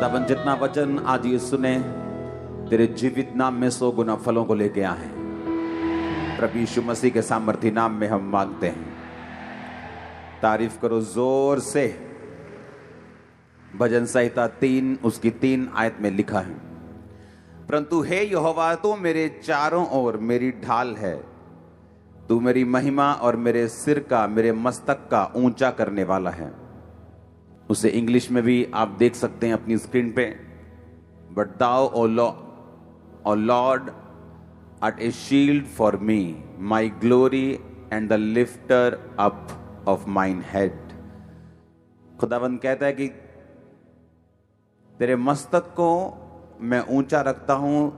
खुदावन जितना वचन आज ये सुने तेरे जीवित नाम में 100 गुना फलों को लेके आए। प्रभु यीशु मसीह के सामर्थी नाम में हम मांगते हैं। तारीफ करो जोर से। भजन संहिता 3 उसकी 3 आयत में लिखा है, परंतु हे यहोवा तू मेरे चारों ओर मेरी ढाल है, तू मेरी महिमा और मेरे सिर का, मेरे मस्तक का ऊंचा करने वाला है। उसे इंग्लिश में भी आप देख सकते हैं अपनी स्क्रीन पे। But thou O Lord art a shield for me, my glory and the lifter up of mine head. खुदावंद कहता है कि तेरे मस्तक को मैं ऊंचा रखता हूं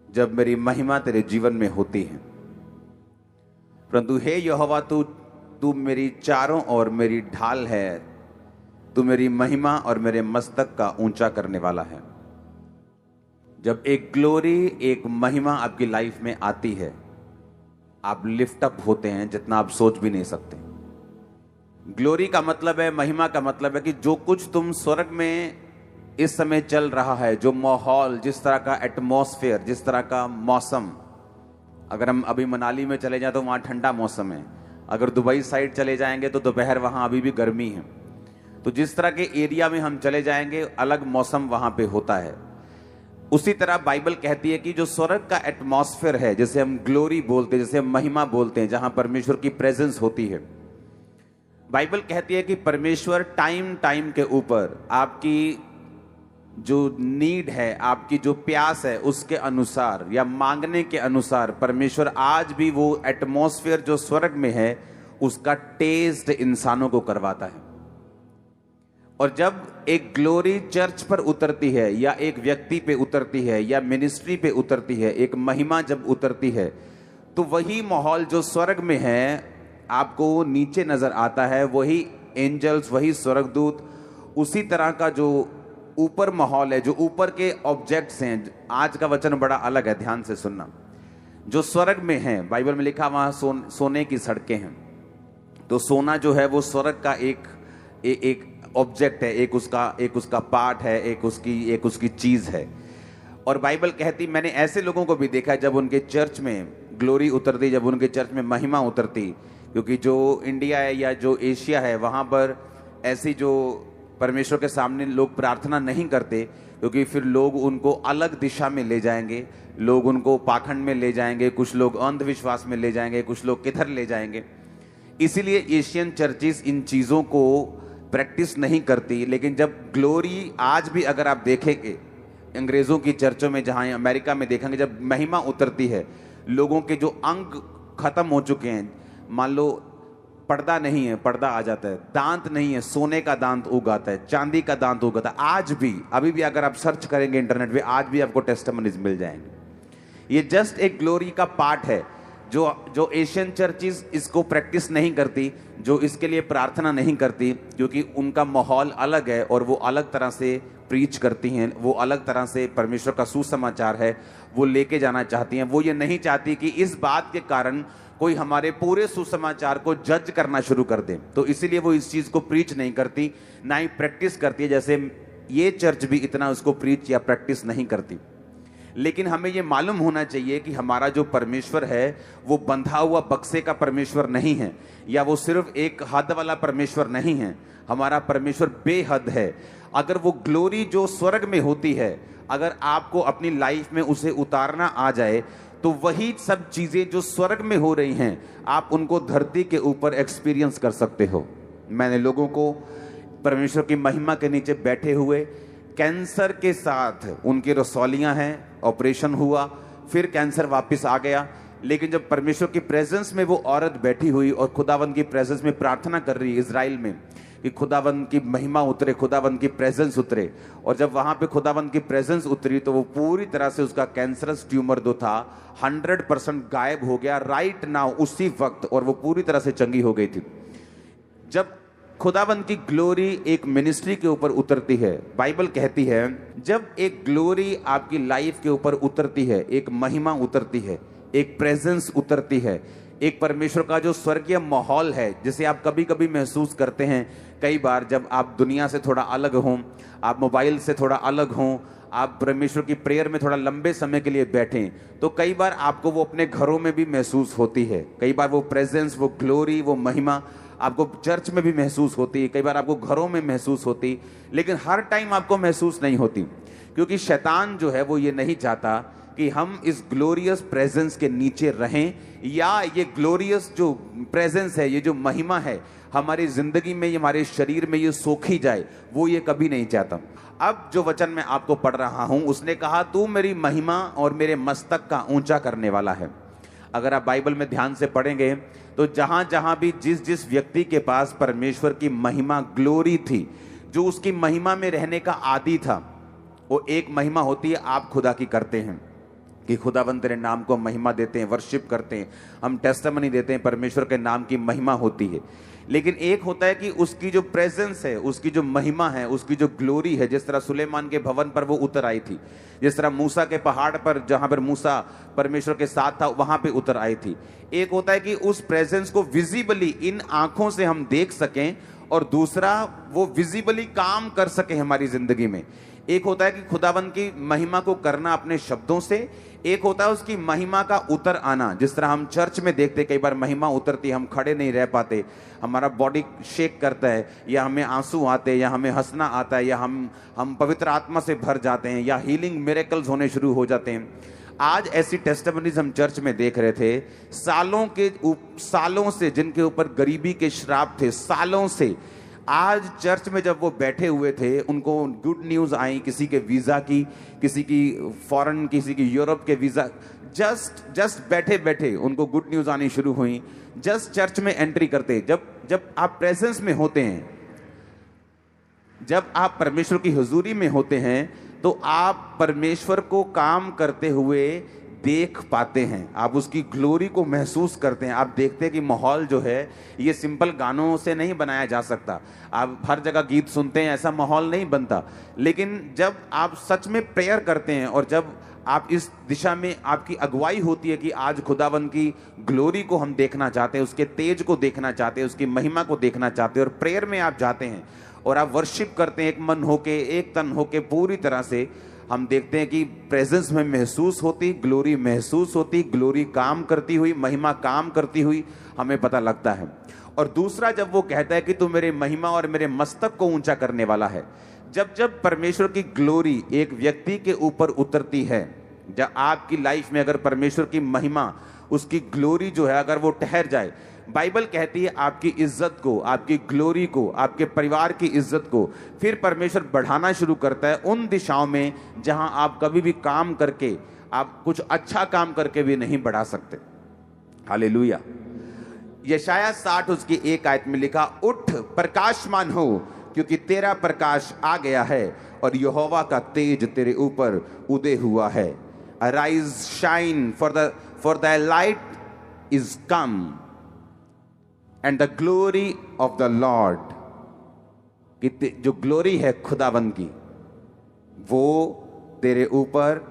जब मेरी महिमा तेरे जीवन में होती है। परंतु हे यहोवा तू मेरी चारों ओर मेरी ढाल है, तू मेरी महिमा और मेरे मस्तक का ऊंचा करने वाला है। जब एक ग्लोरी, एक महिमा आपकी लाइफ में आती है, आप लिफ्ट अप होते हैं जितना आप सोच भी नहीं सकते। ग्लोरी का मतलब है, महिमा का मतलब है कि जो कुछ तुम स्वर्ग में इस समय चल रहा है, जो माहौल, जिस तरह का एटमॉस्फेयर, जिस तरह का मौसम। अगर हम अभी मनाली में चले जाएं तो वहां ठंडा मौसम है, अगर दुबई साइड चले जाएंगे तो दोपहर वहां अभी भी गर्मी है। तो जिस तरह के एरिया में हम चले जाएंगे अलग मौसम वहां पे होता है। उसी तरह बाइबल कहती है कि जो स्वर्ग का एटमॉस्फेयर है, जैसे हम ग्लोरी बोलते हैं, जैसे हम महिमा बोलते हैं, जहां परमेश्वर की प्रेजेंस होती है, बाइबल कहती है कि परमेश्वर टाइम टाइम के ऊपर आपकी जो नीड है, आपकी जो प्यास है, उसके अनुसार या मांगने के अनुसार परमेश्वर आज भी वो एटमॉस्फेयर जो स्वर्ग में है उसका टेस्ट इंसानों को करवाता है। और जब एक ग्लोरी चर्च पर उतरती है या एक व्यक्ति पे उतरती है या मिनिस्ट्री पे उतरती है, एक महिमा जब उतरती है, तो वही माहौल जो स्वर्ग में है आपको नीचे नजर आता है। वही एंजल्स, वही स्वर्गदूत, उसी तरह का जो ऊपर माहौल है, जो ऊपर के ऑब्जेक्ट्स हैं। आज का वचन बड़ा अलग है, ध्यान से सुनना। जो स्वर्ग में है, बाइबल में लिखा वहां सोने की सड़कें हैं। तो सोना जो है वो स्वर्ग का एक ऑब्जेक्ट है, एक उसका पार्ट है, एक उसकी चीज है। और बाइबल कहती, मैंने ऐसे लोगों को भी देखा है जब उनके चर्च में ग्लोरी उतरती, जब उनके चर्च में महिमा उतरती, क्योंकि जो इंडिया है या जो एशिया है वहां पर ऐसी जो परमेश्वर के सामने लोग प्रार्थना नहीं करते, क्योंकि फिर लोग उनको अलग दिशा में ले जाएंगे, लोग उनको पाखंड में ले जाएंगे, कुछ लोग अंधविश्वास में ले जाएंगे, कुछ लोग किधर ले जाएंगे। इसीलिए एशियन चर्चेस इन चीजों को प्रैक्टिस नहीं करती। लेकिन जब ग्लोरी, आज भी अगर आप देखेंगे अंग्रेजों की चर्चों में, जहां अमेरिका में देखेंगे, जब महिमा उतरती है, लोगों के जो अंग खत्म हो चुके हैं, मान लो पर्दा नहीं है, पर्दा आ जाता है, दांत नहीं है, सोने का दांत उग आता है, चांदी का दांत उग आता है। आज भी, अभी भी अगर आप सर्च करेंगे इंटरनेट पे, आज भी आपको टेस्टिमनीज मिल जाएंगे। ये जस्ट एक ग्लोरी का पार्ट है जो एशियन चर्चेस इसको प्रैक्टिस नहीं करती, जो इसके लिए प्रार्थना नहीं करती, क्योंकि उनका माहौल अलग है और वो अलग तरह से प्रीच करती हैं, वो अलग तरह से परमेश्वर का सुसमाचार है वो लेके जाना चाहती हैं। वो ये नहीं चाहती कि इस बात के कारण कोई हमारे पूरे सुसमाचार को जज करना शुरू कर दे, तो इसीलिए वो इस चीज को प्रीच नहीं करती, ना ही प्रैक्टिस करती है। जैसे ये चर्च भी इतना उसको प्रीच या प्रैक्टिस नहीं करती। लेकिन हमें ये मालूम होना चाहिए कि हमारा जो परमेश्वर है वो बंधा हुआ बक्से का परमेश्वर नहीं है, या वो सिर्फ एक हद वाला परमेश्वर नहीं है। हमारा परमेश्वर बेहद है। अगर वो ग्लोरी जो स्वर्ग में होती है, अगर आपको अपनी लाइफ में उसे उतारना आ जाए, तो वही सब चीजें जो स्वर्ग में हो रही हैं आप उनको धरती के ऊपर एक्सपीरियंस कर सकते हो। मैंने लोगों को परमेश्वर की महिमा के नीचे बैठे हुए, कैंसर के साथ उनकी रसौलियां हैं, ऑपरेशन हुआ, फिर कैंसर वापस आ गया, लेकिन जब परमेश्वर की प्रेजेंस में वो औरत बैठी हुई और खुदावंद की प्रेजेंस में प्रार्थना कर रही इजराइल में कि खुदावंद की महिमा उतरे, खुदावंद की प्रेजेंस उतरे, और जब वहां पे खुदावंद की प्रेजेंस उतरी तो वो पूरी तरह से उसका कैंसरस ट्यूमर जो था 100% गायब हो गया राइट नाउ, उसी वक्त, और वो पूरी तरह से चंगी हो गई थी। जब खुदावंद की ग्लोरी एक मिनिस्ट्री के ऊपर उतरती है, बाइबल कहती है जब एक ग्लोरी आपकी लाइफ के ऊपर उतरती है, एक महिमा उतरती है, एक प्रेजेंस उतरती है, एक परमेश्वर का जो स्वर्गीय माहौल है, जिसे आप कभी कभी महसूस करते हैं। कई बार जब आप दुनिया से थोड़ा अलग हों, आप मोबाइल से थोड़ा अलग हों, आप परमेश्वर की प्रेयर में थोड़ा लंबे समय के लिए बैठें, तो कई बार आपको वो अपने घरों में भी महसूस होती है। कई बार वो प्रेजेंस, वो ग्लोरी, वो महिमा आपको चर्च में भी महसूस होती है, कई बार आपको घरों में महसूस होती, लेकिन हर टाइम आपको महसूस नहीं होती, क्योंकि शैतान जो है वो ये नहीं चाहता कि हम इस ग्लोरियस प्रेजेंस के नीचे रहें, या ये ग्लोरियस जो प्रेजेंस है, ये जो महिमा है हमारी जिंदगी में, हमारे शरीर में ये सोखी जाए, वो ये कभी नहीं चाहता। अब जो वचन मैं आपको पढ़ रहा हूं, उसने कहा तू मेरी महिमा और मेरे मस्तक का ऊंचा करने वाला है। अगर आप बाइबल में ध्यान से पढ़ेंगे तो जहां जहां भी जिस जिस व्यक्ति के पास परमेश्वर की महिमा, ग्लोरी थी, जो उसकी महिमा में रहने का आदी था, वो एक महिमा होती है आप खुदा की करते हैं कि खुदावंद तेरे नाम को महिमा देते हैं, वर्शिप करते हैं, हम टेस्टिमनी देते हैं, परमेश्वर के नाम की महिमा होती है। लेकिन एक होता है कि उसकी जो प्रेजेंस है, उसकी जो महिमा है, उसकी जो ग्लोरी है, जिस तरह सुलेमान के भवन पर वो उतर आई थी, जिस तरह मूसा के पहाड़ पर, जहां पर मूसा परमेश्वर के साथ था, वहां पे उतर आई थी। एक होता है कि उस प्रेजेंस को विजिबली इन आंखों से हम देख सकें, और दूसरा वो विजिबली काम कर सके हमारी जिंदगी में। एक होता है कि खुदावंद की महिमा को करना अपने शब्दों से, एक होता है उसकी महिमा का उतर आना। जिस तरह हम चर्च में देखते, कई बार महिमा उतरती, हम खड़े नहीं रह पाते, हमारा बॉडी शेक करता है, या हमें आंसू आते हैं, या हमें हंसना आता है, या हम पवित्र आत्मा से भर जाते हैं, या हीलिंग मिरेकल्स होने शुरू हो जाते हैं। आज ऐसी टेस्टिमनीज हम चर्च में देख रहे थे, सालों से जिनके ऊपर गरीबी के श्राप थे, सालों से, आज चर्च में जब वो बैठे हुए थे, उनको गुड न्यूज आई, किसी के वीजा की, किसी की फॉरेन, किसी की यूरोप के वीजा, जस्ट बैठे बैठे उनको गुड न्यूज आनी शुरू हुई। जस्ट चर्च में एंट्री करते, जब आप प्रेजेंस में होते हैं, जब आप परमेश्वर की हुजूरी में होते हैं, तो आप परमेश्वर को काम करते हुए देख पाते हैं, आप उसकी ग्लोरी को महसूस करते हैं। आप देखते हैं कि माहौल जो है ये सिंपल गानों से नहीं बनाया जा सकता। आप हर जगह गीत सुनते हैं, ऐसा माहौल नहीं बनता। लेकिन जब आप सच में प्रेयर करते हैं, और जब आप इस दिशा में आपकी अगुवाई होती है कि आज खुदावन की ग्लोरी को हम देखना चाहते हैं, उसके तेज को देखना चाहते हैं, उसकी महिमा को देखना चाहते हैं, और प्रेयर में आप जाते हैं और आप वर्शिप करते हैं, एक मन होके, एक तन होके, पूरी तरह से, हम देखते हैं कि प्रेजेंस में महसूस होती, ग्लोरी महसूस होती, ग्लोरी काम करती हुई, महिमा काम करती हुई हमें पता लगता है। और दूसरा, जब वो कहता है कि तू मेरे महिमा और मेरे मस्तक को ऊंचा करने वाला है, जब परमेश्वर की ग्लोरी एक व्यक्ति के ऊपर उतरती है, जब आपकी लाइफ में अगर परमेश्वर की महिमा, उसकी ग्लोरी जो है, अगर वो ठहर जाए, बाइबल कहती है आपकी इज्जत को, आपकी ग्लोरी को, आपके परिवार की इज्जत को फिर परमेश्वर बढ़ाना शुरू करता है उन दिशाओं में जहां आप कभी भी काम करके, आप कुछ अच्छा काम करके भी नहीं बढ़ा सकते। हालेलुया। यशाया 60 उसकी 1 आयत में लिखा, उठ प्रकाशमान हो, क्योंकि तेरा प्रकाश आ गया है और यहोवा का तेज तेरे ऊपर उदय हुआ है। Arise shine, for the light is come and the glory of the Lord. कि जो ग्लोरी है खुदावंद की, वो तेरे ऊपर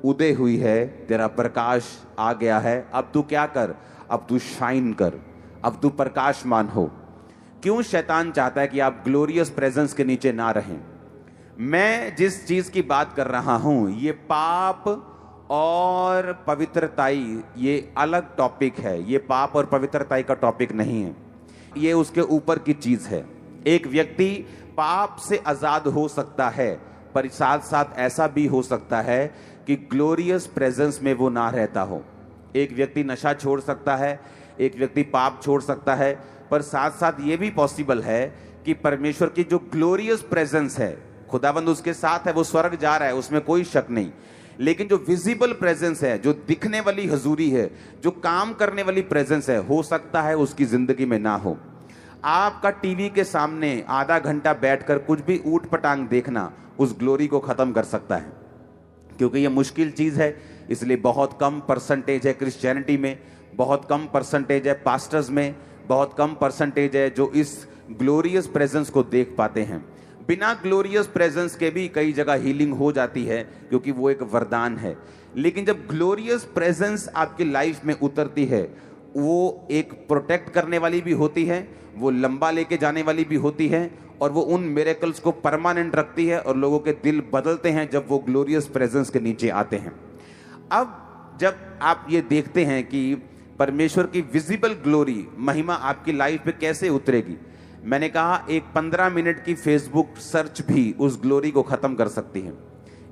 उदय हुई है, तेरा प्रकाश आ गया है। अब तू क्या कर, अब तू शाइन कर, अब तू प्रकाशमान हो। क्यों शैतान चाहता है कि आप ग्लोरियस प्रेजेंस के नीचे ना रहें? मैं जिस चीज की बात कर रहा हूं, ये पाप और पवित्रताई, ये अलग टॉपिक है। ये पाप और पवित्रताई का टॉपिक नहीं है, ये उसके ऊपर की चीज है। एक व्यक्ति पाप से आजाद हो सकता है, पर साथ साथ ऐसा भी हो सकता है कि ग्लोरियस प्रेजेंस में वो ना रहता हो। एक व्यक्ति नशा छोड़ सकता है, एक व्यक्ति पाप छोड़ सकता है, पर साथ साथ ये भी पॉसिबल है कि परमेश्वर की जो ग्लोरियस प्रेजेंस है, खुदावंद उसके साथ है, वो स्वर्ग जा रहा है, उसमें कोई शक नहीं। लेकिन जो विजिबल प्रेजेंस है, जो दिखने वाली हजूरी है, जो काम करने वाली प्रेजेंस है, हो सकता है उसकी जिंदगी में ना हो। आपका टीवी के सामने आधा घंटा बैठकर कुछ भी ऊट पटांग देखना उस ग्लोरी को खत्म कर सकता है, क्योंकि ये मुश्किल चीज है। इसलिए बहुत कम परसेंटेज है क्रिश्चियनिटी में, बहुत कम परसेंटेज है पास्टर्स में, बहुत कम परसेंटेज है जो इस ग्लोरियस प्रेजेंस को देख पाते हैं। बिना ग्लोरियस प्रेजेंस के भी कई जगह हीलिंग हो जाती है, क्योंकि वो एक वरदान है। लेकिन जब ग्लोरियस प्रेजेंस आपकी लाइफ में उतरती है, वो एक प्रोटेक्ट करने वाली भी होती है, वो लंबा लेके जाने वाली भी होती है, और वो उन मिरेकल्स को परमानेंट रखती है और लोगों के दिल बदलते हैं जब वो ग्लोरियस प्रेजेंस के नीचे आते हैं। अब जब आप ये देखते हैं कि परमेश्वर की विजिबल ग्लोरी, महिमा आपकी लाइफ पे कैसे उतरेगी, मैंने कहा एक 15 मिनट की फेसबुक सर्च भी उस ग्लोरी को खत्म कर सकती है।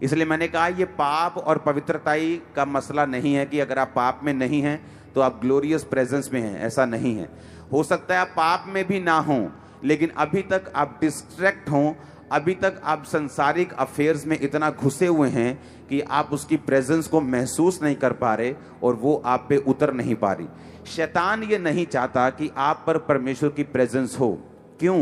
इसलिए मैंने कहा ये पाप और पवित्रताई का मसला नहीं है कि अगर आप पाप में नहीं हैं तो आप ग्लोरियस प्रेजेंस में हैं, ऐसा नहीं है। हो सकता है आप पाप में भी ना हों, लेकिन अभी तक आप डिस्ट्रैक्ट हों, अभी तक आप संसारिक अफेयर्स में इतना घुसे हुए हैं कि आप उसकी प्रेजेंस को महसूस नहीं कर पा रहे और वो आप पे उतर नहीं पा रही। शैतान ये नहीं चाहता कि आप पर परमेश्वर की प्रेजेंस हो। क्यों?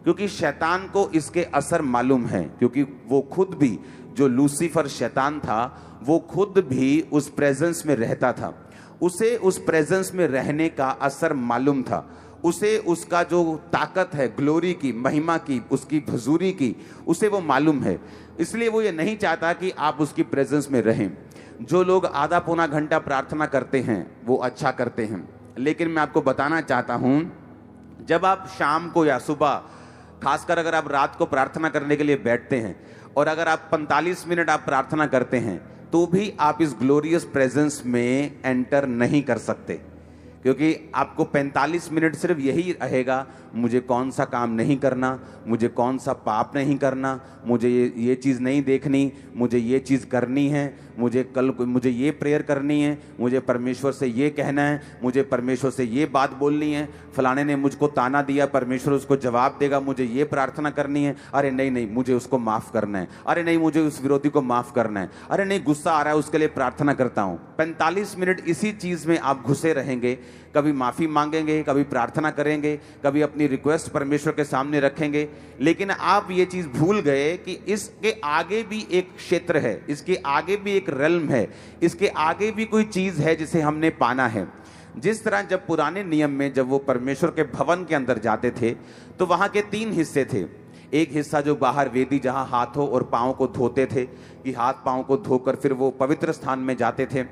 क्योंकि शैतान को इसके असर मालूम है, क्योंकि वो खुद भी, जो लूसीफर शैतान था, वो खुद भी उस प्रेजेंस में रहता था। उसे उस प्रेजेंस में रहने का असर मालूम था। उसे उसका जो ताकत है ग्लोरी की, महिमा की, उसकी हुजूरी की, उसे वो मालूम है। इसलिए वो ये नहीं चाहता कि आप उसकी प्रेजेंस में रहें। जो लोग आधा पौना घंटा प्रार्थना करते हैं वो अच्छा करते हैं, लेकिन मैं आपको बताना चाहता हूं, जब आप शाम को या सुबह, खासकर अगर आप रात को प्रार्थना करने के लिए बैठते हैं और अगर आप 45 मिनट आप प्रार्थना करते हैं तो भी आप इस ग्लोरियस प्रेजेंस में एंटर नहीं कर सकते, क्योंकि आपको 45 मिनट सिर्फ यही रहेगा, मुझे कौन सा काम नहीं करना, मुझे कौन सा पाप नहीं करना, मुझे ये चीज़ नहीं देखनी, मुझे ये चीज़ करनी है, मुझे ये प्रेयर करनी है, मुझे परमेश्वर से ये कहना है, मुझे परमेश्वर से ये बात बोलनी है, फलाने ने मुझको ताना दिया, परमेश्वर उसको जवाब देगा, मुझे ये प्रार्थना करनी है, अरे नहीं नहीं मुझे उसको माफ़ करना है, अरे नहीं मुझे उस विरोधी को माफ़ करना है, अरे नहीं गुस्सा आ रहा है उसके लिए प्रार्थना करता हूँ। 45 मिनट इसी चीज़ में आप घुसे रहेंगे, कभी माफ़ी मांगेंगे, कभी प्रार्थना करेंगे, कभी अपनी रिक्वेस्ट परमेश्वर के सामने रखेंगे, लेकिन आप ये चीज़ भूल गए कि इसके आगे भी एक क्षेत्र है, इसके आगे भी एक रेल्म है, इसके आगे भी कोई चीज़ है जिसे हमने पाना है। जिस तरह जब पुराने नियम में जब वो परमेश्वर के भवन के अंदर जाते थे तो वहाँ के 3 हिस्से थे। एक हिस्सा जो बाहर वेदी, जहाँ हाथों और पाँव को धोते थे, कि हाथ पाँव को धोकर फिर वो पवित्र स्थान में जाते थे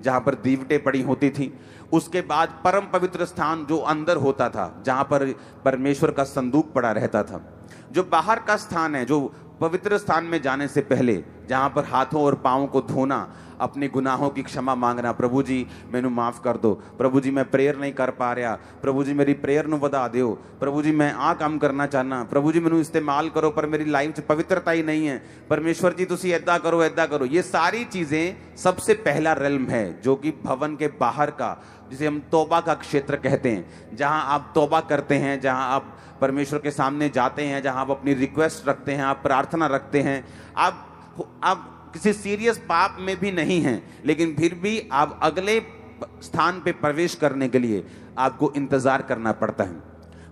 जहाँ पर दीवटें पड़ी होती थी। उसके बाद परम पवित्र स्थान जो अंदर होता था, जहाँ पर परमेश्वर का संदूक पड़ा रहता था। जो बाहर का स्थान है, जो पवित्र स्थान में जाने से पहले, जहाँ पर हाथों और पाँव को धोना, अपने गुनाहों की क्षमा मांगना, प्रभु जी मैनू माफ़ कर दो, प्रभु जी मैं प्रेयर नहीं कर पा रहा, प्रभु जी मेरी प्रेयर नू वधा दिओ, प्रभु जी मैं आ काम करना चाहना, प्रभु जी मैनू इस्तेमाल करो पर मेरी लाइफ च पवित्रता ही नहीं है, परमेश्वर जी तुसी ऐदा करो ऐदा करो। ये सारी चीज़ें सबसे पहला रेल्म है, जो कि भवन के बाहर का, जिसे हम तौबा का क्षेत्र कहते हैं, जहाँ आप तौबा करते हैं, जहाँ आप परमेश्वर के सामने जाते हैं, जहाँ आप अपनी रिक्वेस्ट रखते हैं, आप प्रार्थना रखते हैं। आप किसी सीरियस पाप में भी नहीं हैं, लेकिन फिर भी आप अगले स्थान पे प्रवेश करने के लिए आपको इंतजार करना पड़ता है।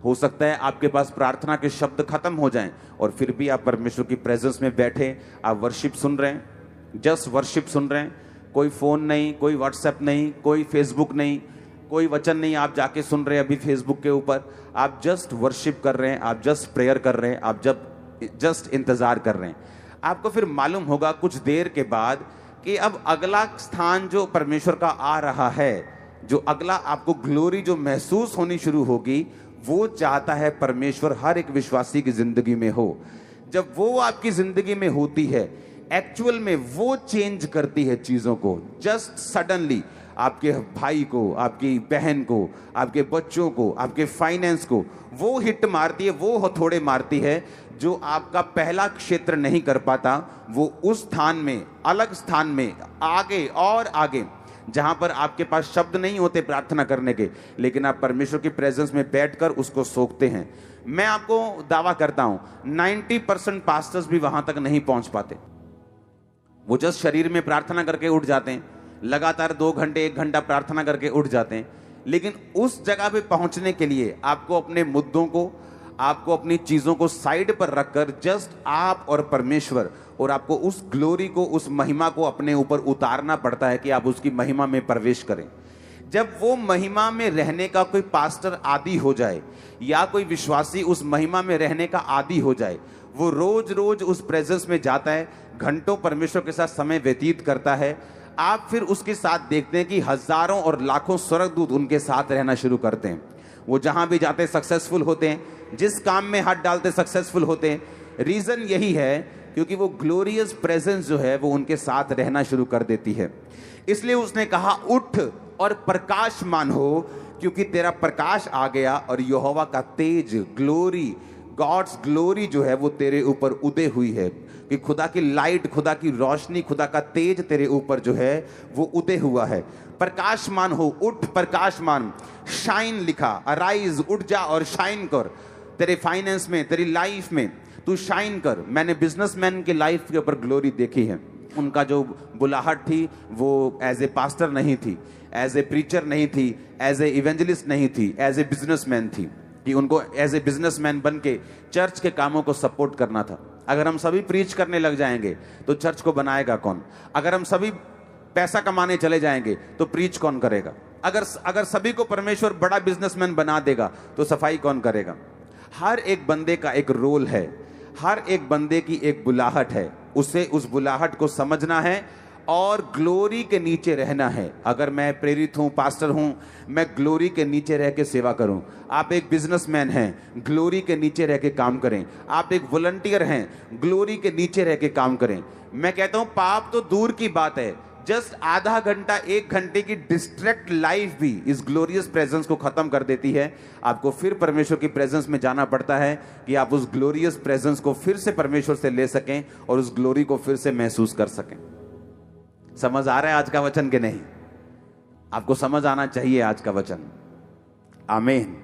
हो सकता है आपके पास प्रार्थना के शब्द खत्म हो जाएं और फिर भी आप परमेश्वर की प्रेजेंस में बैठे, आप वर्शिप सुन रहे हैं, जस्ट वर्शिप सुन रहे हैं, कोई फ़ोन नहीं, कोई व्हाट्सएप नहीं, कोई फेसबुक नहीं, कोई वचन नहीं आप जाके सुन रहे हैं अभी फेसबुक के ऊपर, आप जस्ट वर्शिप कर रहे हैं, आप जस्ट प्रेयर कर रहे हैं, आप जस्ट इंतज़ार कर रहे हैं। आपको फिर मालूम होगा कुछ देर के बाद कि अब अगला स्थान जो परमेश्वर का आ रहा है, जो अगला आपको ग्लोरी जो महसूस होनी शुरू होगी, वो चाहता है परमेश्वर हर एक विश्वासी की जिंदगी में हो। जब वो आपकी जिंदगी में होती है, एक्चुअल में वो चेंज करती है चीज़ों को। जस्ट सडनली आपके भाई को, आपकी बहन को, आपके बच्चों को, आपके फाइनेंस को वो हिट मारती है, वो हथौड़े मारती है जो आपका पहला क्षेत्र नहीं कर पाता। वो उस स्थान में, अलग स्थान में, आगे और आगे, जहां पर आपके पास शब्द नहीं होते प्रार्थना करने के, लेकिन आप परमेश्वर की प्रेजेंस में बैठकर उसको सोखते हैं। मैं आपको दावा करता हूं 90% पास्टर्स भी वहां तक नहीं पहुंच पाते। वो जस्ट शरीर में प्रार्थना करके उठ जाते हैं, लगातार 2 घंटे 1 घंटा प्रार्थना करके उठ जाते हैं, लेकिन उस जगह पे पहुंचने के लिए आपको अपने मुद्दों को, आपको अपनी चीज़ों को साइड पर रखकर जस्ट आप और परमेश्वर, और आपको उस ग्लोरी को, उस महिमा को अपने ऊपर उतारना पड़ता है कि आप उसकी महिमा में प्रवेश करें। जब वो महिमा में रहने का कोई पास्टर आदी हो जाए या कोई विश्वासी उस महिमा में रहने का आदी हो जाए, वो रोज रोज उस प्रेजेंस में जाता है, घंटों परमेश्वर के साथ समय व्यतीत करता है, आप फिर उसके साथ देखते हैं कि हजारों और लाखों स्वर्गदूत उनके साथ रहना शुरू करते हैं। वो जहां भी जाते सक्सेसफुल होते हैं, जिस काम में हाथ डालते सक्सेसफुल होते हैं। रीजन यही है क्योंकि वो ग्लोरियस प्रेजेंस जो है वो उनके साथ रहना शुरू कर देती है। इसलिए उसने कहा उठ और प्रकाशमान हो, क्योंकि तेरा प्रकाश आ गया और यहोवा का तेज, ग्लोरी, गॉड्स ग्लोरी जो है वो तेरे ऊपर उदय हुई है। कि खुदा की लाइट, खुदा की रोशनी, खुदा का तेज तेरे ऊपर जो है वो उदय हुआ है। प्रकाशमान हो, उठ प्रकाशमान, शाइन लिखा, अराइज, उठ जा और शाइन कर। तेरे फाइनेंस में, तेरी लाइफ में तू शाइन कर। मैंने बिजनेसमैन की लाइफ के ऊपर ग्लोरी देखी है। उनका जो बुलाहट थी वो एज ए पास्टर नहीं थी, एज ए प्रीचर नहीं थी, एज ए इवेंजलिस्ट नहीं थी, एज ए बिजनेसमैन थी। कि उनको एज ए बिजनेसमैन बन के चर्च के कामों को सपोर्ट करना था। अगर हम सभी प्रीच करने लग जाएंगे तो चर्च को बनाएगा कौन? अगर हम सभी पैसा कमाने चले जाएंगे तो प्रीच कौन करेगा? अगर सभी को परमेश्वर बड़ा बिजनेसमैन बना देगा तो सफाई कौन करेगा? हर एक बंदे का एक रोल है, हर एक बंदे की एक बुलाहट है। उसे उस बुलाहट को समझना है और ग्लोरी के नीचे रहना है। अगर मैं प्रेरित हूं, पास्टर हूं, मैं ग्लोरी के नीचे रह के सेवा करूं। आप एक बिजनेसमैन हैं, ग्लोरी के नीचे रह के काम करें। आप एक वॉलंटियर हैं, ग्लोरी के नीचे रह के काम करें। मैं कहता हूं पाप तो दूर की बात है, जस्ट आधा घंटा, 1 घंटे की डिस्ट्रैक्ट लाइफ भी इस ग्लोरियस प्रेजेंस को खत्म कर देती है। आपको फिर परमेश्वर की प्रेजेंस में जाना पड़ता है कि आप उस ग्लोरियस प्रेजेंस को फिर से परमेश्वर से ले सकें और उस ग्लोरी को फिर से महसूस कर सकें। समझ आ रहा है आज का वचन के नहीं? आपको समझ आना चाहिए आज का वचन। आमीन।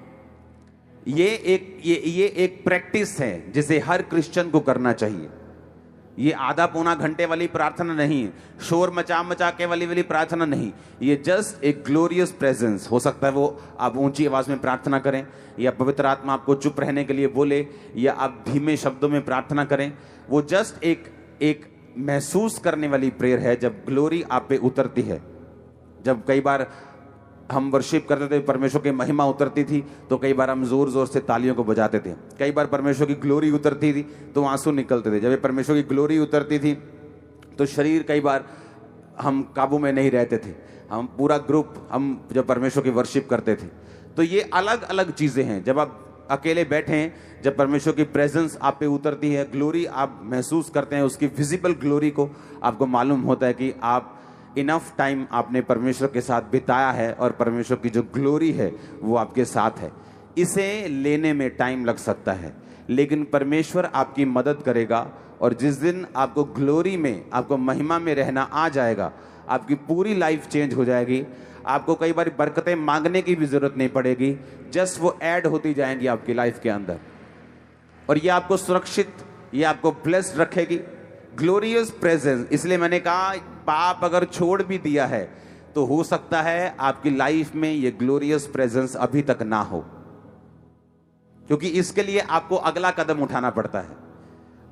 ये एक प्रैक्टिस है जिसे हर क्रिश्चियन को करना चाहिए। ये आधा पौना घंटे वाली प्रार्थना नहीं है, शोर मचा के वाली प्रार्थना नहीं। ये जस्ट एक ग्लोरियस प्रेजेंस। हो सकता है वो आप ऊंची आवाज में प्रार्थना करें, या पवित्र आत्मा आपको चुप रहने के लिए बोले, या आप धीमे शब्दों में प्रार्थना करें। वो जस्ट एक महसूस करने वाली प्रेयर है जब ग्लोरी आप पे उतरती है। जब कई बार हम वर्शिप करते थे, परमेश्वर की महिमा उतरती थी, तो कई बार हम जोर जोर से तालियों को बजाते थे। कई बार परमेश्वर की ग्लोरी उतरती थी तो आंसू निकलते थे। जब ये परमेश्वर की ग्लोरी उतरती थी तो शरीर कई बार हम काबू में नहीं रहते थे। हम पूरा ग्रुप हम जब परमेश्वर की वर्शिप करते थे। तो ये अलग अलग चीज़ें हैं। जब आप अकेले बैठे हैं, जब परमेश्वर की प्रेजेंस आप पे उतरती है, ग्लोरी आप महसूस करते हैं, उसकी विजिबल ग्लोरी को, आपको मालूम होता है कि आप इनफ टाइम आपने परमेश्वर के साथ बिताया है और परमेश्वर की जो ग्लोरी है वो आपके साथ है। इसे लेने में टाइम लग सकता है, लेकिन परमेश्वर आपकी मदद करेगा। और जिस दिन आपको ग्लोरी में, आपको महिमा में रहना आ जाएगा, आपकी पूरी लाइफ चेंज हो जाएगी। आपको कई बार बरकतें मांगने की भी जरूरत नहीं पड़ेगी, जस्ट वो ऐड होती जाएंगी आपकी लाइफ के अंदर। और ये आपको सुरक्षित, ये आपको ब्लेस्ड रखेगी। Glorious presence. इसलिए मैंने कहा पाप अगर छोड़ भी दिया है तो हो सकता है आपकी लाइफ में ये ग्लोरियस प्रेजेंस अभी तक ना हो, क्योंकि इसके लिए आपको अगला कदम उठाना पड़ता है।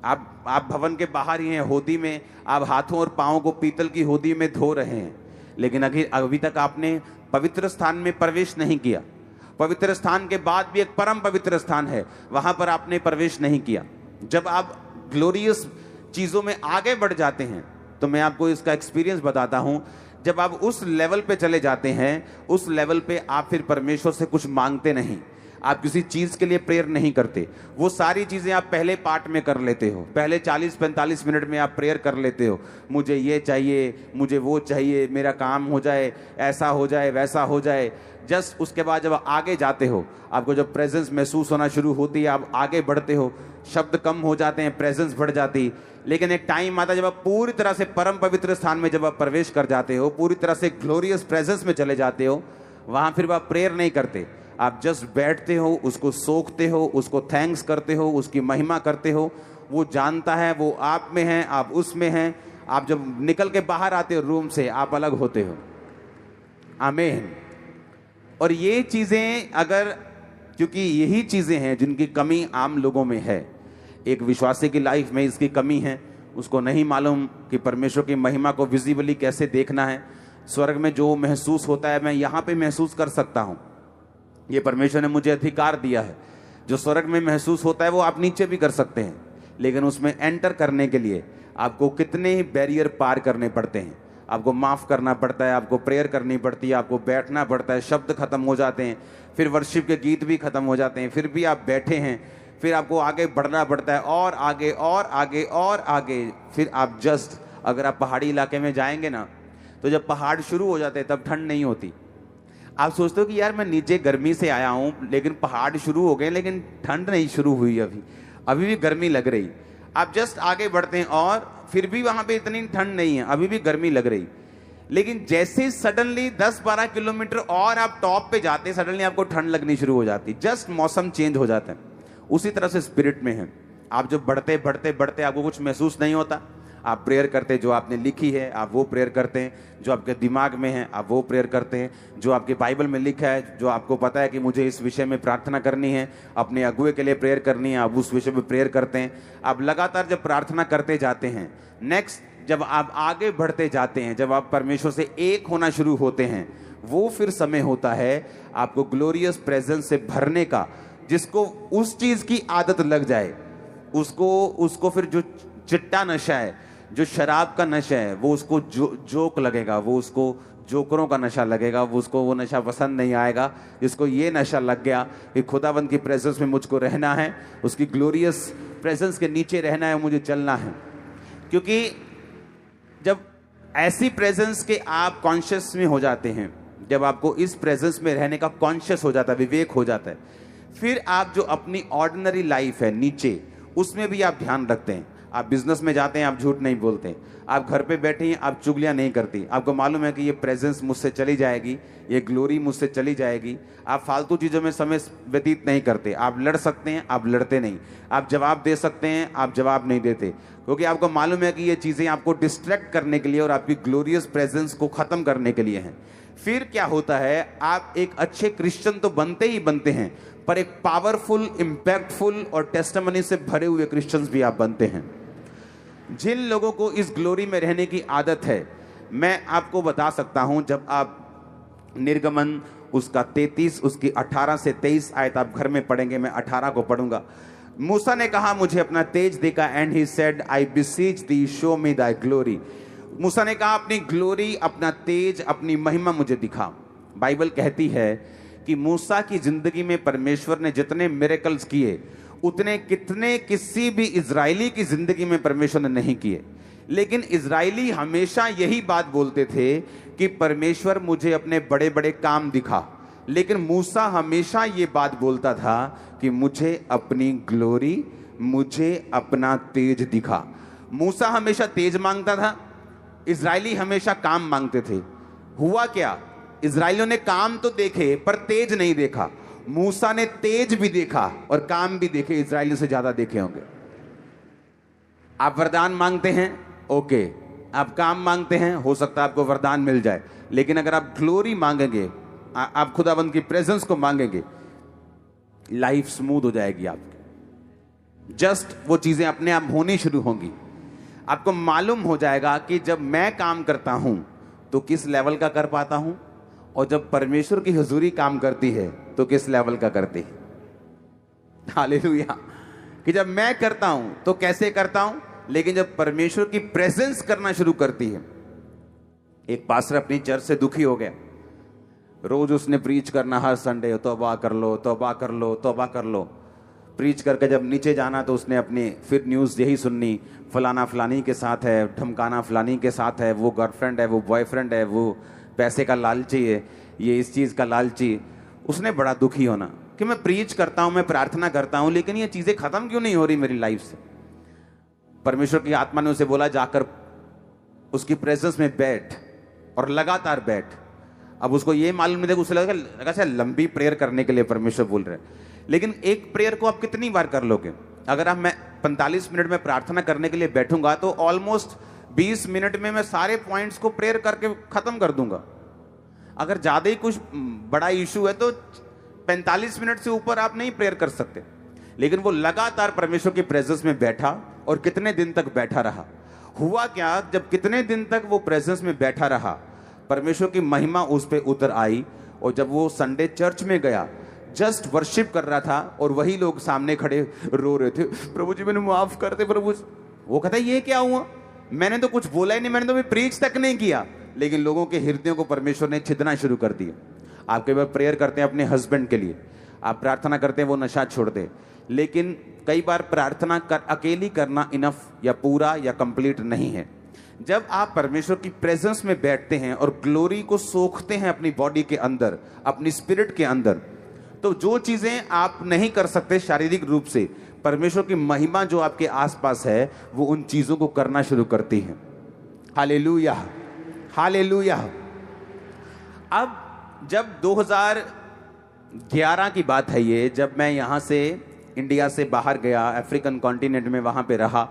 आप भवन के बाहर ही हैं, होदी में आप हाथों और पांवों को पीतल की होदी में धो रहे हैं, लेकिन अभी तक आपने पवित्र स्थान में प्रवेश नहीं किया। पवित्र स्थान के बाद भी एक परम पवित्र स्थान है, वहां पर आपने प्रवेश नहीं किया। जब आप ग्लोरियस चीजों में आगे बढ़ जाते हैं, तो मैं आपको इसका एक्सपीरियंस बताता हूं, जब आप उस लेवल पे चले जाते हैं, उस लेवल पे आप फिर परमेश्वर से कुछ मांगते नहीं, आप किसी चीज के लिए प्रेयर नहीं करते। वो सारी चीजें आप पहले पार्ट में कर लेते हो, पहले 40-45 मिनट में आप प्रेयर कर लेते हो। मुझे ये चाहिए, मुझे वो चाहिए, मेरा काम हो जाए, ऐसा हो जाए, वैसा हो जाए। जस्ट उसके बाद जब आगे जाते हो, आपको जब प्रेजेंस महसूस होना शुरू होती है, आप आगे बढ़ते हो, शब्द कम हो जाते हैं, प्रेजेंस बढ़ जाती। लेकिन एक टाइम आता है जब आप पूरी तरह से परम पवित्र स्थान में जब आप प्रवेश कर जाते हो, पूरी तरह से ग्लोरियस प्रेजेंस में चले जाते हो, वहां फिर आप प्रेयर नहीं करते, आप जस्ट बैठते हो, उसको सोखते हो, उसको थैंक्स करते हो, उसकी महिमा करते हो। वो जानता है, वो आप में है, आप उसमें हैं। आप जब निकल के बाहर आते हो रूम से, आप अलग होते हो। आमीन। और ये चीजें अगर, क्योंकि यही चीजें हैं जिनकी कमी आम लोगों में है। एक विश्वासी की लाइफ में इसकी कमी है, उसको नहीं मालूम कि परमेश्वर की महिमा को विजिबली कैसे देखना है। स्वर्ग में जो महसूस होता है मैं यहाँ पे महसूस कर सकता हूँ, ये परमेश्वर ने मुझे अधिकार दिया है। जो स्वर्ग में महसूस होता है वो आप नीचे भी कर सकते हैं, लेकिन उसमें एंटर करने के लिए आपको कितने ही बैरियर पार करने पड़ते हैं। आपको माफ़ करना पड़ता है, आपको प्रेयर करनी पड़ती है, आपको बैठना पड़ता है, शब्द खत्म हो जाते हैं, फिर वर्शिप के गीत भी खत्म हो जाते हैं, फिर भी आप बैठे हैं, फिर आपको आगे बढ़ना पड़ता है और आगे और आगे और आगे। फिर आप जस्ट अगर आप पहाड़ी इलाके में जाएंगे ना, तो जब पहाड़ शुरू हो जाते हैं तब ठंड नहीं होती। आप सोचते हो कि यार मैं नीचे गर्मी से आया हूँ, लेकिन पहाड़ शुरू हो गए, लेकिन ठंड नहीं शुरू हुई, अभी भी गर्मी लग रही। आप जस्ट आगे बढ़ते हैं और फिर भी वहां पे इतनी ठंड नहीं है, अभी भी गर्मी लग रही। लेकिन जैसे सडनली 10-12 किलोमीटर और आप टॉप पे जाते हैं, सडनली आपको ठंड लगनी शुरू हो जाती, जस्ट मौसम चेंज हो जाता है। उसी तरह से स्पिरिट में है, आप जब बढ़ते बढ़ते बढ़ते आपको कुछ महसूस नहीं होता, आप प्रेयर करते हैं, जो आपने लिखी है आप वो प्रेयर करते हैं, जो आपके दिमाग में है आप वो प्रेयर करते हैं, जो आपके बाइबल में लिखा है, जो आपको पता है कि मुझे इस विषय में प्रार्थना करनी है, अपने अगुए के लिए प्रेयर करनी है, आप उस विषय में प्रेयर करते हैं। आप लगातार जब प्रार्थना करते जाते हैं, नेक्स्ट जब आप आगे बढ़ते जाते हैं, जब आप परमेश्वर से एक होना शुरू होते हैं, वो फिर समय होता है आपको ग्लोरियस प्रेजेंस से भरने का। जिसको उस चीज की आदत लग जाए, उसको फिर जो चिट्टा नशा है, जो शराब का नशा है, वो उसको जोक लगेगा, वो उसको जोकरों का नशा लगेगा, वो नशा पसंद नहीं आएगा। जिसको ये नशा लग गया कि खुदाबंद की प्रेजेंस में मुझको रहना है, उसकी ग्लोरियस प्रेजेंस के नीचे रहना है, मुझे चलना है। क्योंकि जब ऐसी प्रेजेंस के आप कॉन्शियस में हो जाते हैं, जब आपको इस प्रेजेंस में रहने का कॉन्शियस हो जाता है, विवेक हो जाता है, फिर आप जो अपनी ऑर्डिनरी लाइफ है नीचे, उसमें भी आप ध्यान रखते हैं। आप बिजनेस में जाते हैं, आप झूठ नहीं बोलते, आप घर पे बैठे हैं, आप चुगलियां नहीं करती, आपको मालूम है कि ये प्रेजेंस मुझसे चली जाएगी, ये ग्लोरी मुझसे चली जाएगी। आप फालतू चीज़ों में समय व्यतीत नहीं करते, आप लड़ सकते हैं, आप लड़ते नहीं, आप जवाब दे सकते हैं, आप जवाब नहीं देते, क्योंकि आपको मालूम है कि ये चीज़ें आपको डिस्ट्रैक्ट करने के लिए और आपकी ग्लोरियस प्रेजेंस को ख़त्म करने के लिए हैं। फिर क्या होता है, आप एक अच्छे क्रिश्चियन तो बनते ही बनते हैं, पर एक पावरफुल, इम्पैक्टफुल और टेस्टिमनी से भरे हुए क्रिश्चियंस भी आप बनते हैं। जिन लोगों को इस ग्लोरी में रहने की आदत है, मैं आपको बता सकता हूं, जब आप निर्गमन उसका 33 उसकी 18 से 23 आयत आप घर में पढ़ेंगे, मैं 18 को पढ़ूंगा। मूसा ने कहा मुझे अपना तेज दिखा, and he said I beseech thee show me thy glory. Musa ने कहा अपनी ग्लोरी, अपना तेज, अपनी महिमा मुझे दिखा। बाइबल कहती है कि मूसा की जिंदगी में परमेश्वर ने जितने मिरेकल्स किए, उतने कितने किसी भी इजरायली की जिंदगी में परमेश्वर ने नहीं किए। लेकिन इजरायली हमेशा यही बात बोलते थे कि परमेश्वर मुझे अपने बड़े बड़े काम दिखा, लेकिन मूसा हमेशा ये बात बोलता था कि मुझे अपनी ग्लोरी, मुझे अपना तेज दिखा। मूसा हमेशा तेज मांगता था, इजरायली हमेशा काम मांगते थे। हुआ क्या, इजरायलियों ने काम तो देखे पर तेज नहीं देखा। मूसा ने तेज भी देखा और काम भी देखे, इजरायलियों से ज्यादा देखे होंगे। आप वरदान मांगते हैं, ओके, आप काम मांगते हैं, हो सकता है आपको वरदान मिल जाए, लेकिन अगर आप ग्लोरी मांगेंगे, आप खुदाबंद की प्रेजेंस को मांगेंगे, लाइफ स्मूथ हो जाएगी आपकी। जस्ट वो चीजें अपने आप होनी शुरू होंगी। आपको मालूम हो जाएगा कि जब मैं काम करता हूं तो किस लेवल का कर पाता हूं, और जब परमेश्वर की हुजूरी काम करती है तो किस लेवल का करती है। हालेलुया। कि जब मैं करता हूं तो कैसे करता हूं, लेकिन जब परमेश्वर की प्रेजेंस करना शुरू करती है। एक पास्टर अपनी चर्च से दुखी हो गया, रोज उसने प्रीच करना हर संडे, तौबा कर लो, तौबा कर लो, तौबा कर लो। प्रीच करके जब नीचे जाना तो उसने अपनी फिर न्यूज़ यही सुननी, फलाना फलानी के साथ है, ढमकाना फलानी के साथ है, वो गर्लफ्रेंड है, वो बॉयफ्रेंड है, वो पैसे का लालची है, ये इस चीज़ का लालची। उसने बड़ा दुखी होना कि मैं प्रीच करता हूँ, मैं प्रार्थना करता हूँ, लेकिन ये चीज़ें ख़त्म क्यों नहीं हो रही मेरी लाइफ से। परमेश्वर की आत्मा ने उसे बोला, जाकर उसकी प्रेजेंस में बैठ और लगातार बैठ। अब उसको ये मालूम नहीं था, उसे लगा शायद लंबी प्रेयर करने के लिए परमेश्वर बोल रहे हैं, लेकिन एक प्रेयर को आप कितनी बार कर लोगे। अगर आप मैं 45 मिनट में प्रार्थना करने के लिए बैठूंगा तो ऑलमोस्ट 20 मिनट में मैं सारे पॉइंट्स को प्रेयर करके खत्म कर दूंगा। अगर ज्यादा ही कुछ बड़ा इशू है तो 45 मिनट से ऊपर आप नहीं प्रेयर कर सकते। लेकिन वो लगातार परमेश्वर की प्रेजेंस में बैठा, और कितने दिन तक बैठा रहा। हुआ क्या, जब कितने दिन तक वो प्रेजेंस में बैठा रहा, परमेश्वर की महिमा उस पर उतर आई। और जब वो संडे चर्च में गया, जस्ट वर्शिप कर रहा था, और वही लोग सामने खड़े रो रहे थे, प्रभु जी मैंने माफ कर दे प्रभु। वो कहता है ये क्या हुआ, मैंने तो कुछ बोला ही नहीं, मैंने तो प्रीच तक नहीं किया, लेकिन लोगों के हृदयों को परमेश्वर ने छिदना शुरू कर दिया। आप कई बार प्रेयर करते हैं अपने हस्बैंड के लिए, आप प्रार्थना करते हैं वो नशा छोड़ दे, लेकिन कई बार प्रार्थना अकेली करना इनफ या पूरा या कंप्लीट नहीं है। जब आप परमेश्वर की प्रेजेंस में बैठते हैं और ग्लोरी को सोखते हैं अपनी बॉडी के अंदर, अपनी स्पिरिट के अंदर, तो जो चीजें आप नहीं कर सकते शारीरिक रूप से, परमेश्वर की महिमा जो आपके आसपास है वो उन चीजों को करना शुरू करती है। Hallelujah, hallelujah. अब जब 2011 की बात है ये, जब मैं यहाँ से इंडिया से बाहर गया, अफ्रीकन कॉन्टिनेंट में वहाँ पे रहा,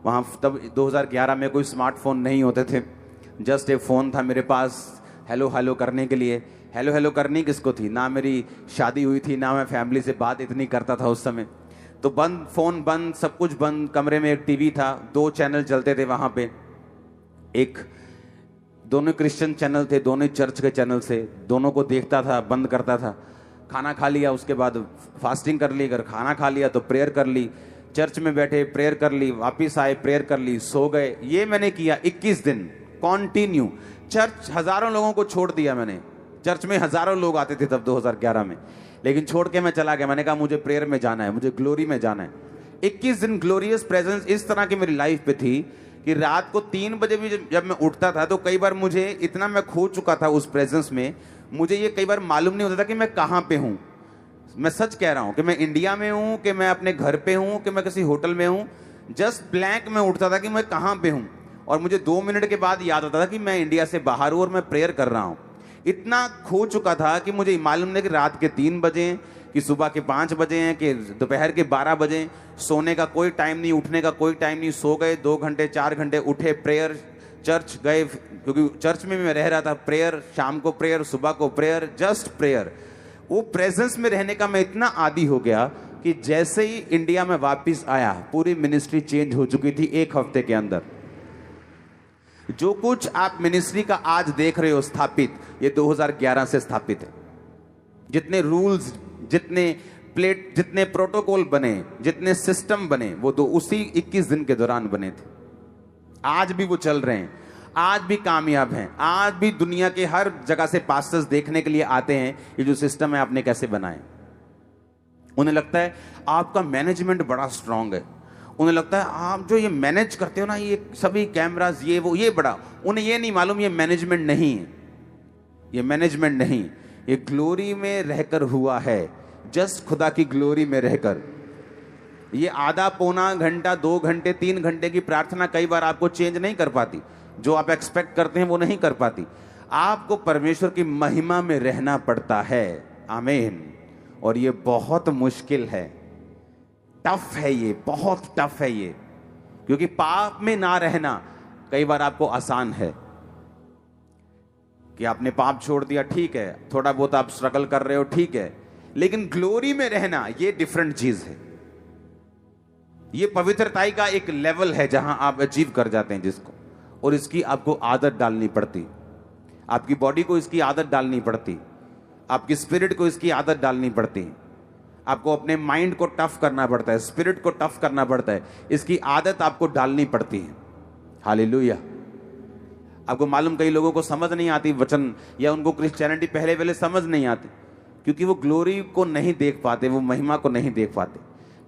वहाँ तब 2011 में कोई स्मार्टफोन नहीं होते थे, जस्ट एक फ़ोन था मेरे पास हेलो हेलो करने के लिए। हेलो हेलो करनी किसको थी, ना मेरी शादी हुई थी, ना मैं फैमिली से बात इतनी करता था उस समय, तो बंद, फ़ोन बंद, सब कुछ बंद। कमरे में एक टीवी था, 2 चैनल चलते थे वहाँ पे, एक दोनों क्रिश्चियन चैनल थे, दोनों चर्च के चैनल से, दोनों को देखता था, बंद करता था। खाना खा लिया, उसके बाद फास्टिंग कर ली, अगर खाना खा लिया तो प्रेयर कर ली, चर्च में बैठे प्रेयर कर ली, वापस आए प्रेयर कर ली, सो गए। ये मैंने किया 21 दिन कॉन्टिन्यू। चर्च हजारों लोगों को छोड़ दिया मैंने, चर्च में हजारों लोग आते थे तब 2011 में, लेकिन छोड़ के मैं चला गया। मैंने कहा मुझे प्रेयर में जाना है, मुझे ग्लोरी में जाना है। 21 दिन ग्लोरियस प्रेजेंस इस तरह की मेरी लाइफ पे थी कि रात को 3 बजे भी जब मैं उठता था तो कई बार मुझे इतना मैं खो चुका था उस प्रेजेंस में, मुझे ये कई बार मालूम नहीं होता था कि मैं कहाँ पे हूँ। मैं सच कह रहा हूँ कि मैं इंडिया में हूँ, कि मैं अपने घर पे हूँ, कि मैं किसी होटल में हूँ। जस्ट ब्लैंक में उठता था कि मैं कहाँ पे हूँ, और मुझे 2 मिनट के बाद याद आता था कि मैं इंडिया से बाहर हूँ और मैं प्रेयर कर रहा हूँ। इतना खो चुका था कि मुझे मालूम नहीं कि रात के 3 बजे हैं, कि सुबह के 5 बजे हैं, कि दोपहर के 12 बजे। सोने का कोई टाइम नहीं, उठने का कोई टाइम नहीं। सो गए 2 घंटे 4 घंटे, उठे प्रेयर, चर्च गए, क्योंकि चर्च में मैं रह रहा था, प्रेयर, शाम को प्रेयर, सुबह को प्रेयर, जस्ट प्रेयर। वो प्रेजेंस में रहने का मैं इतना आदी हो गया कि जैसे ही इंडिया में वापस आया, पूरी मिनिस्ट्री चेंज हो चुकी थी 1 हफ्ते के अंदर। जो कुछ आप मिनिस्ट्री का आज देख रहे हो स्थापित, ये 2011 से स्थापित है। जितने रूल्स, जितने प्रोटोकॉल बने, जितने सिस्टम बने, वो तो उसी 21 दिन के दौरान बने थे। आज भी वो चल रहे हैं, आज भी कामयाब हैं, आज भी दुनिया के हर जगह से पास्टर्स देखने के लिए आते हैं ये जो सिस्टम है आपने कैसे बनाए। उन्हें लगता है आपका मैनेजमेंट बड़ा स्ट्रांग है, उन्हें लगता है आप जो ये मैनेज करते हो ना, ये सभी कैमरास, ये वो, ये बड़ा। उन्हें ये नहीं मालूम ये मैनेजमेंट नहीं है, ये मैनेजमेंट नहीं, ये ग्लोरी में रहकर हुआ है। जस्ट खुदा की ग्लोरी में रहकर। ये आधा पौना घंटा, 2 घंटे, 3 घंटे की प्रार्थना कई बार आपको चेंज नहीं कर पाती, जो आप एक्सपेक्ट करते हैं वो नहीं कर पाती। आपको परमेश्वर की महिमा में रहना पड़ता है। आमीन। और ये बहुत मुश्किल है, टफ है, ये बहुत टफ है ये, क्योंकि पाप में ना रहना कई बार आपको आसान है कि आपने पाप छोड़ दिया, ठीक है, थोड़ा बहुत आप स्ट्रगल कर रहे हो, ठीक है, लेकिन ग्लोरी में रहना ये डिफरेंट चीज है। ये पवित्रताई का एक लेवल है जहां आप अचीव कर जाते हैं जिसको, और इसकी आपको आदत डालनी पड़ती, आपकी बॉडी को इसकी आदत डालनी पड़ती, आपकी स्पिरिट को इसकी आदत डालनी पड़ती, आपको अपने माइंड को टफ करना पड़ता है, स्पिरिट को टफ करना पड़ता है, इसकी आदत आपको डालनी पड़ती है। हालेलुया। आपको मालूम कई लोगों को समझ नहीं आती वचन, या उनको क्रिश्चियनिटी पहले समझ नहीं आती, क्योंकि वो ग्लोरी को नहीं देख पाते, वो महिमा को नहीं देख पाते।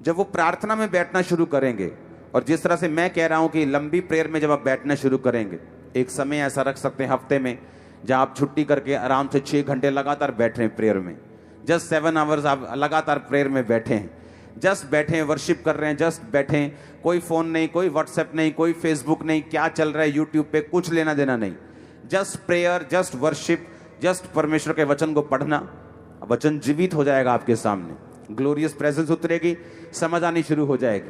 जब वो प्रार्थना में बैठना शुरू करेंगे, और जिस तरह से मैं कह रहा हूं कि लंबी प्रेयर में जब आप बैठना शुरू करेंगे, एक समय ऐसा रख सकते हैं हफ्ते में जहां आप छुट्टी करके आराम से 6 घंटे लगातार बैठ रहे हैं प्रेयर में, जस्ट 7 आवर्स आप लगातार प्रेयर में बैठे हैं, जस्ट बैठे हैं, वर्शिप कर रहे हैं, जस्ट बैठे हैं, कोई फोन नहीं, कोई व्हाट्सएप नहीं, कोई फेसबुक नहीं, क्या चल रहा है यूट्यूब पे कुछ लेना देना नहीं, just prayer, just worship, just परमेश्वर के वचन को पढ़ना। वचन जीवित हो जाएगा आपके सामने, ग्लोरियस प्रेजेंस उतरेगी, समझ आनी शुरू हो जाएगी,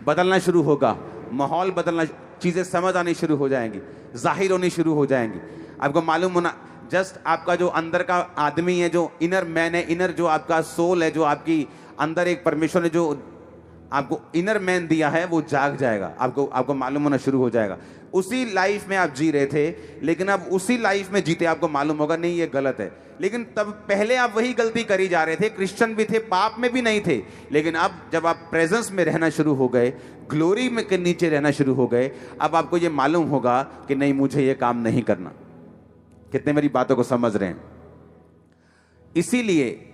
बदलना शुरू होगा, माहौल बदलना, चीजें समझ आनी शुरू हो जाएंगी, जाहिर होनी शुरू हो जाएंगी। आपको मालूम होना, जस्ट आपका जो अंदर का आदमी है, जो इनर मैन है, इनर जो आपका सोल है, जो आपकी अंदर एक परमेश्वर ने जो आपको इनर मैन दिया है, वो जाग जाएगा, आपको मालूम होना शुरू हो जाएगा। उसी लाइफ में आप जी रहे थे, लेकिन अब उसी लाइफ में जीते आपको मालूम होगा नहीं ये गलत है, लेकिन तब पहले आप वही गलती करी जा रहे थे, क्रिश्चियन भी थे, पाप में भी नहीं थे, लेकिन अब जब आप प्रेजेंस में रहना शुरू हो गए, ग्लोरी में के नीचे रहना शुरू हो गए, अब आपको ये मालूम होगा कि नहीं मुझे ये काम नहीं करना। कितने मेरी बातों को समझ रहे हैं? इसीलिए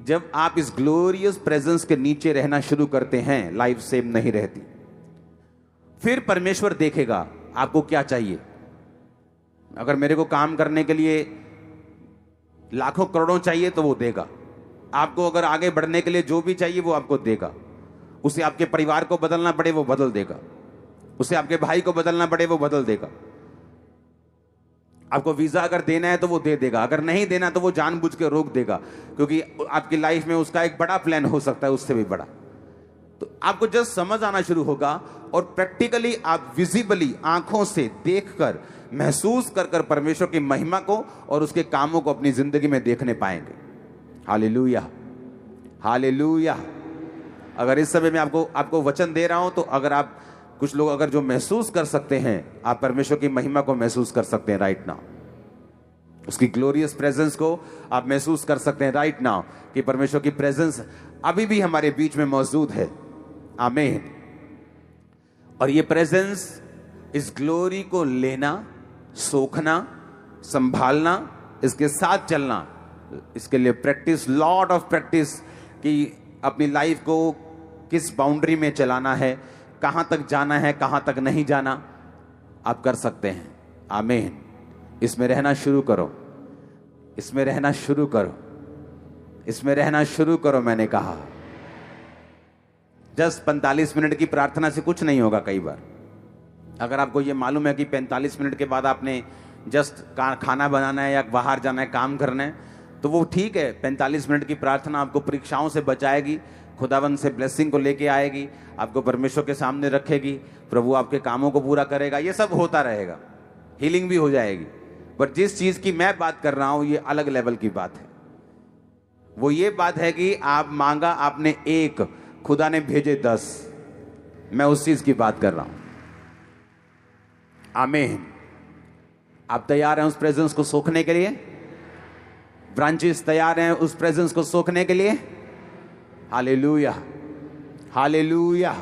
जब आप इस ग्लोरियस प्रेजेंस के नीचे रहना शुरू करते हैं, लाइफ सेम नहीं रहती। फिर परमेश्वर देखेगा आपको क्या चाहिए। अगर मेरे को काम करने के लिए लाखों करोड़ों चाहिए तो वो देगा आपको, अगर आगे बढ़ने के लिए जो भी चाहिए वो आपको देगा। उसे आपके परिवार को बदलना पड़े वो बदल देगा, उसे आपके भाई को बदलना पड़े वो बदल देगा। आपको वीजा अगर देना है तो वो दे देगा, अगर नहीं देना तो वो जानबूझ के रोक देगा, क्योंकि आपकी लाइफ में उसका एक बड़ा प्लान हो सकता है, उससे भी बड़ा। तो आपको जस्ट समझ आना शुरू होगा और प्रैक्टिकली आप विजिबली आंखों से देखकर, महसूस कर कर परमेश्वर की महिमा को और उसके कामों को अपनी जिंदगी में देखने पाएंगे। Hallelujah, hallelujah. अगर इस समय मैं आपको वचन दे रहा हूं तो अगर आप कुछ लोग अगर जो महसूस कर सकते हैं, आप परमेश्वर की महिमा को महसूस कर सकते हैं राइट नाउ, उसकी ग्लोरियस प्रेजेंस को आप महसूस कर सकते हैं राइट नाउ, कि परमेश्वर की प्रेजेंस अभी भी हमारे बीच में मौजूद है। आमीन। और ये प्रेजेंस, इस ग्लोरी को लेना, सोखना, संभालना, इसके साथ चलना, इसके लिए प्रैक्टिस, लॉट ऑफ प्रैक्टिस, कि अपनी लाइफ को किस बाउंड्री में चलाना है, कहां तक जाना है, कहां तक नहीं जाना, आप कर सकते हैं। आमीन। इसमें रहना शुरू करो, इसमें रहना शुरू करो, इसमें रहना शुरू करो। मैंने कहा जस्ट 45 मिनट की प्रार्थना से कुछ नहीं होगा। कई बार अगर आपको ये मालूम है कि 45 मिनट के बाद आपने जस्ट खाना बनाना है या बाहर जाना है, काम करना है, तो वो ठीक है। 45 मिनट की प्रार्थना आपको परीक्षाओं से बचाएगी, खुदावन से ब्लेसिंग को लेके आएगी, आपको परमेश्वर के सामने रखेगी, प्रभु आपके कामों को पूरा करेगा, ये सब होता रहेगा, हीलिंग भी हो जाएगी। पर जिस चीज की मैं बात कर रहा हूं ये अलग लेवल की बात है। वो ये बात है कि आप मांगा आपने 1, खुदा ने भेजे 10। मैं उस चीज की बात कर रहा हूं। आमीन। आप तैयार हैं उस प्रेजेंस को सोखने के लिए? ब्रांचेस तैयार हैं उस प्रेजेंस को सोखने के लिए? Hallelujah, hallelujah.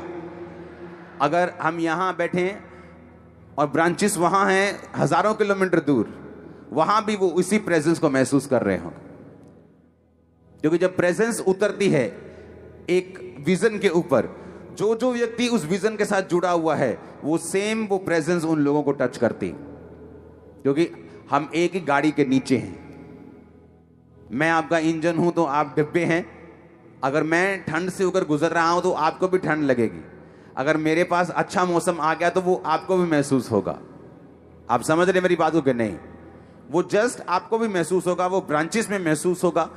अगर हम यहां बैठे और ब्रांचेस वहां हैं हजारों किलोमीटर दूर, वहां भी वो उसी प्रेजेंस को महसूस कर रहे होंगे, क्योंकि जब प्रेजेंस उतरती है एक विजन के ऊपर, जो जो व्यक्ति उस विजन के साथ जुड़ा हुआ है वो सेम वो प्रेजेंस उन लोगों को टच करती, क्योंकि हम एक ही गाड़ी के नीचे हैं। मैं आपका इंजन हूं तो आप डिब्बे हैं। अगर मैं ठंड से होकर गुजर रहा हूं तो आपको भी ठंड लगेगी। अगर मेरे पास अच्छा मौसम आ गया तो वो आपको भी महसूस होगा। आप समझ रहे मेरी बात को कि नहीं? वो जस्ट आपको भी महसूस होगा, वो ब्रांचेस में महसूस होगा।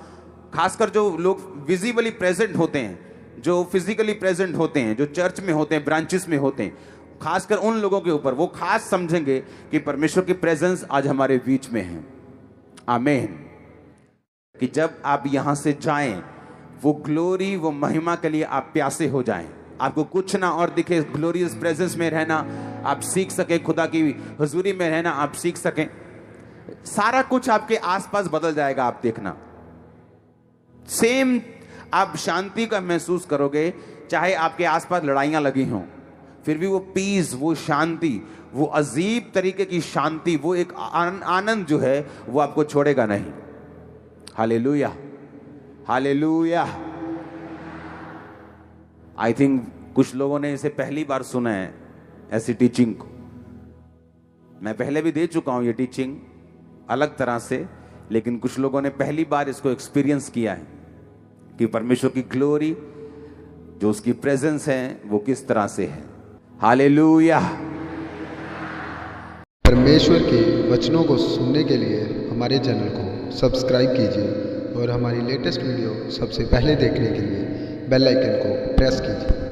खासकर जो लोग विजिबली प्रेजेंट होते हैं, जो फिजिकली प्रेजेंट होते हैं, जो चर्च में होते हैं, ब्रांचेस में होते हैं, खासकर उन लोगों के ऊपर वो खास समझेंगे कि परमेश्वर की प्रेजेंस आज हमारे बीच में है। आमीन। कि जब आप यहां से जाएं, वो ग्लोरी, वो महिमा के लिए आप प्यासे हो जाएं, आपको कुछ ना और दिखे, ग्लोरियस प्रेजेंस में रहना आप सीख सके, खुदा की हुजूरी में रहना आप सीख सकें। सारा कुछ आपके आसपास बदल जाएगा, आप देखना। सेम आप शांति का महसूस करोगे, चाहे आपके आसपास लड़ाइयां लगी हों, फिर भी वो पीस, वो शांति, वो अजीब तरीके की शांति, वो एक आनंद जो है वो आपको छोड़ेगा नहीं। Hallelujah, hallelujah. आई थिंक कुछ लोगों ने इसे पहली बार सुना है, ऐसी टीचिंग को। मैं पहले भी दे चुका हूं ये टीचिंग अलग तरह से, लेकिन कुछ लोगों ने पहली बार इसको एक्सपीरियंस किया है कि परमेश्वर की ग्लोरी, जो उसकी प्रेजेंस है, वो किस तरह से है। हालेलुया। परमेश्वर के वचनों को सुनने के लिए हमारे चैनल को सब्सक्राइब कीजिए और हमारी लेटेस्ट वीडियो सबसे पहले देखने के लिए बेल आइकन को प्रेस कीजिए।